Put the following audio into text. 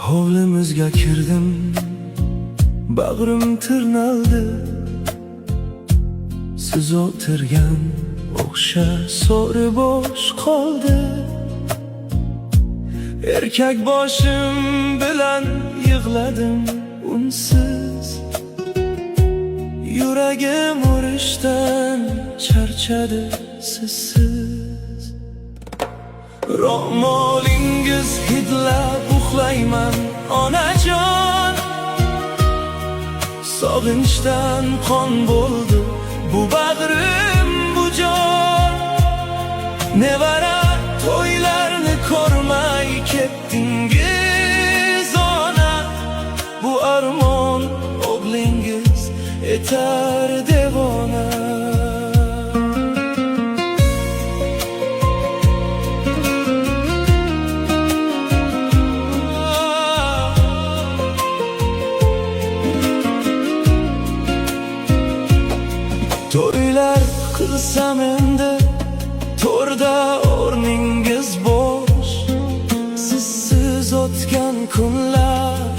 Hovlimizga kirdim, bag'rim tirnaldi. Siz o'tirgan o'xsha so'ri bo'sh qoldi. Erkak boshim bilan yig'ladim unsiz. Yuragim urishdan charchadi sizsiz. Ro'molingiz hidlab uxlayman onajon. Sog'inchdan qon bo'ldi bu bag'rim, bu jon. Nevara to'ylarni ko'rmay ketdingiz ona. Bu armon o'g'lingiz etar devona. To'ylar qilsam endi to'rda o'rningiz bo'sh. Sizsiz o'tgan kunlar